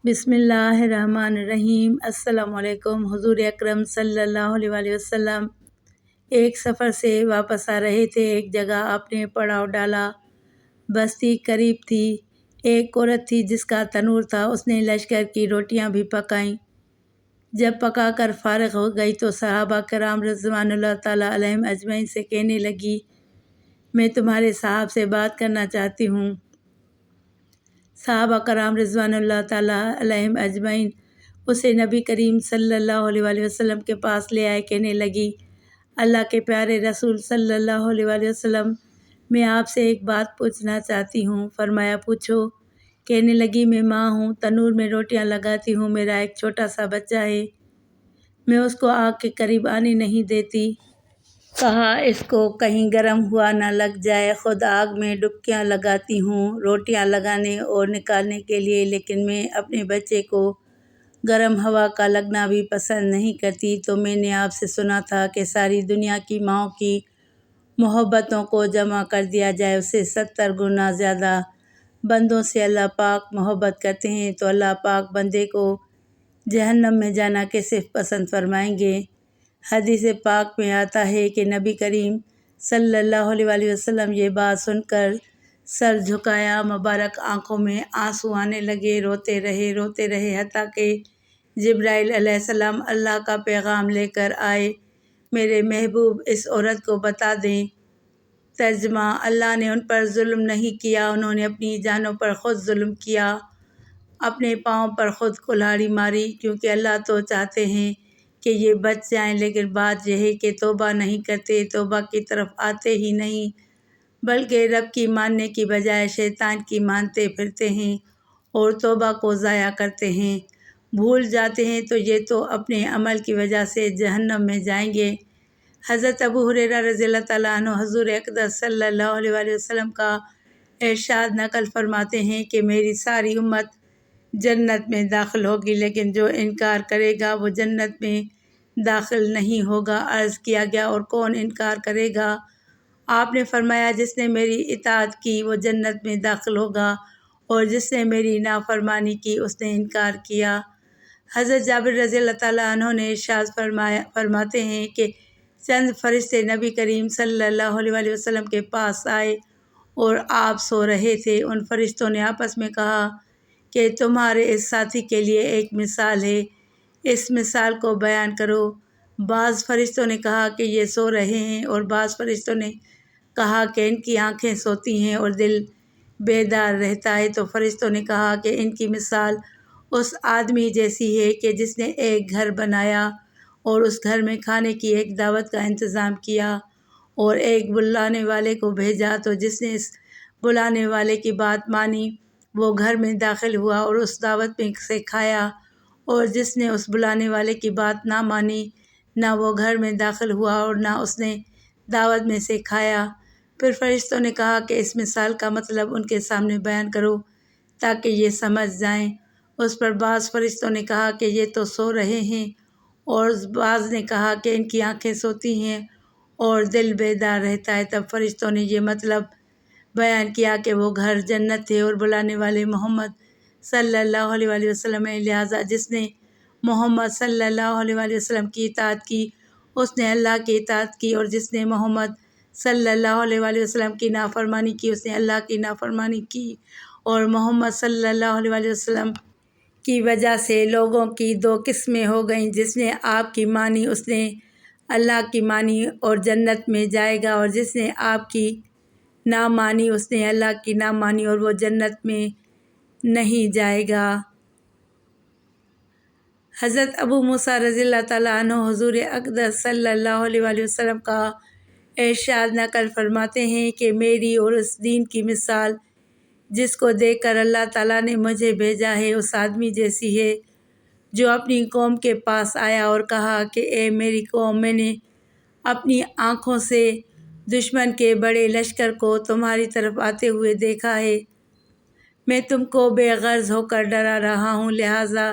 بسم اللہ الرحمن الرحیم۔ السلام علیکم۔ حضور اکرم صلی اللہ علیہ وآلہ وسلم ایک سفر سے واپس آ رہے تھے۔ ایک جگہ آپ نے پڑاؤ ڈالا۔ بستی قریب تھی۔ ایک عورت تھی جس کا تنور تھا، اس نے لشکر کی روٹیاں بھی پکائیں۔ جب پکا کر فارغ ہو گئی تو صحابہ کرام رضوان اللہ تعالیٰ علیہم اجمعین سے کہنے لگی، میں تمہارے صاحب سے بات کرنا چاہتی ہوں۔ صحابہ کرام رضوان اللہ تعالیٰ علیہم اجمعین اسے نبی کریم صلی اللہ علیہ وآلہ وسلم کے پاس لے آئے۔ کہنے لگی، اللہ کے پیارے رسول صلی اللہ علیہ وآلہ وسلم، میں آپ سے ایک بات پوچھنا چاہتی ہوں۔ فرمایا، پوچھو۔ کہنے لگی، میں ماں ہوں، تنور میں روٹیاں لگاتی ہوں، میرا ایک چھوٹا سا بچہ ہے، میں اس کو آگ کے قریب آنے نہیں دیتی۔ کہا، اس کو کہیں گرم ہوا نہ لگ جائے۔ خود آگ میں ڈبکیاں لگاتی ہوں روٹیاں لگانے اور نکالنے کے لیے، لیکن میں اپنے بچے کو گرم ہوا کا لگنا بھی پسند نہیں کرتی۔ تو میں نے آپ سے سنا تھا کہ ساری دنیا کی ماؤں کی محبتوں کو جمع کر دیا جائے، اس سے 70 گنا زیادہ بندوں سے اللہ پاک محبت کرتے ہیں، تو اللہ پاک بندے کو جہنم میں جانا کیسے پسند فرمائیں گے؟ حدیث پاک میں آتا ہے کہ نبی کریم صلی اللہ علیہ وآلہ وسلم یہ بات سن کر سر جھکایا، مبارک آنکھوں میں آنسو آنے لگے، روتے رہے حتیٰ کہ جبرائیل علیہ السلام اللہ کا پیغام لے کر آئے، میرے محبوب اس عورت کو بتا دیں۔ ترجمہ، اللہ نے ان پر ظلم نہیں کیا، انہوں نے اپنی جانوں پر خود ظلم کیا، اپنے پاؤں پر خود کلہاڑی ماری، کیونکہ اللہ تو چاہتے ہیں کہ یہ بچ جائیں، لیکن بات یہ ہے کہ توبہ نہیں کرتے، توبہ کی طرف آتے ہی نہیں، بلکہ رب کی ماننے کی بجائے شیطان کی مانتے پھرتے ہیں اور توبہ کو ضائع کرتے ہیں، بھول جاتے ہیں، تو یہ تو اپنے عمل کی وجہ سے جہنم میں جائیں گے۔ حضرت ابو ہریرہ رضی اللہ تعالیٰ عنہ حضور اقدس صلی اللہ علیہ وآلہ وسلم کا ارشاد نقل فرماتے ہیں کہ میری ساری امت جنت میں داخل ہوگی، لیکن جو انکار کرے گا وہ جنت میں داخل نہیں ہوگا۔ عرض کیا گیا، اور کون انکار کرے گا؟ آپ نے فرمایا، جس نے میری اطاعت کی وہ جنت میں داخل ہوگا، اور جس نے میری نافرمانی کی اس نے انکار کیا۔ حضرت جابر رضی اللہ تعالیٰ عنہ نے ارشاد فرماتے ہیں کہ چند فرشتے نبی کریم صلی اللہ علیہ وآلہ وسلم کے پاس آئے اور آپ سو رہے تھے۔ ان فرشتوں نے آپس میں کہا کہ تمہارے اس ساتھی کے لیے ایک مثال ہے، اس مثال کو بیان کرو۔ بعض فرشتوں نے کہا کہ یہ سو رہے ہیں، اور بعض فرشتوں نے کہا کہ ان کی آنکھیں سوتی ہیں اور دل بیدار رہتا ہے۔ تو فرشتوں نے کہا کہ ان کی مثال اس آدمی جیسی ہے کہ جس نے ایک گھر بنایا اور اس گھر میں کھانے کی ایک دعوت کا انتظام کیا اور ایک بلانے والے کو بھیجا، تو جس نے اس بلانے والے کی بات مانی وہ گھر میں داخل ہوا اور اس دعوت میں سے کھایا، اور جس نے اس بلانے والے کی بات نہ مانی نہ وہ گھر میں داخل ہوا اور نہ اس نے دعوت میں سے کھایا۔ پھر فرشتوں نے کہا کہ اس مثال کا مطلب ان کے سامنے بیان کرو تاکہ یہ سمجھ جائیں۔ اس پر بعض فرشتوں نے کہا کہ یہ تو سو رہے ہیں، اور بعض نے کہا کہ ان کی آنکھیں سوتی ہیں اور دل بیدار رہتا ہے۔ تب فرشتوں نے یہ مطلب بیان کیا کہ وہ گھر جنت ہے اور بلانے والے محمد صلی اللہ علیہ وآلہ وسلم ہے، لہٰذا جس نے محمد صلی اللہ علیہ وآلہ وسلم کی اطاعت کی اس نے اللہ کی اطاعت کی، اور جس نے محمد صلی اللہ علیہ وآلہ وسلم کی نافرمانی کی اس نے اللہ کی نافرمانی کی، اور محمد صلی اللہ علیہ وآلہ وسلم کی وجہ سے لوگوں کی دو قسمیں ہو گئیں، جس نے آپ کی مانی اس نے اللہ کی مانی اور جنت میں جائے گا، اور جس نے آپ کی نہ مانی اس نے اللہ کی نہ مانی اور وہ جنت میں نہیں جائے گا۔ حضرت ابو موسیٰ رضی اللہ تعالیٰ عنہ حضور اقدس صلی اللہ علیہ وآلہ وسلم کا ارشاد نقل فرماتے ہیں کہ میری اور اس دین کی مثال جس کو دیکھ کر اللہ تعالیٰ نے مجھے بھیجا ہے اس آدمی جیسی ہے جو اپنی قوم کے پاس آیا اور کہا کہ اے میری قوم، میں نے اپنی آنکھوں سے دشمن کے بڑے لشکر کو تمہاری طرف آتے ہوئے دیکھا ہے، میں تم کو بے غرض ہو کر ڈرا رہا ہوں، لہٰذا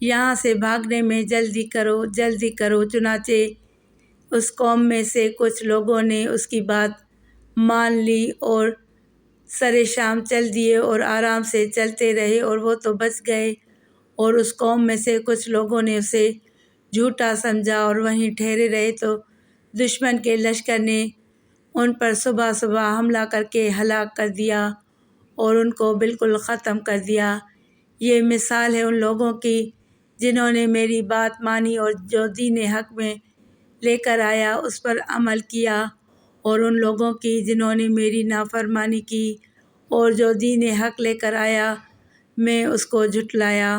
یہاں سے بھاگنے میں جلدی کرو۔ چنانچہ اس قوم میں سے کچھ لوگوں نے اس کی بات مان لی اور سر شام چل دیے اور آرام سے چلتے رہے، اور وہ تو بچ گئے، اور اس قوم میں سے کچھ لوگوں نے اسے جھوٹا سمجھا اور وہیں ٹھہرے رہے تو دشمن کے لشکر نے ان پر صبح صبح حملہ کر کے ہلاک کر دیا اور ان کو بالکل ختم کر دیا۔ یہ مثال ہے ان لوگوں کی جنہوں نے میری بات مانی اور جو دین حق میں لے کر آیا اس پر عمل کیا، اور ان لوگوں کی جنہوں نے میری نافرمانی کی اور جو دین حق لے کر آیا میں اس کو جھٹلایا۔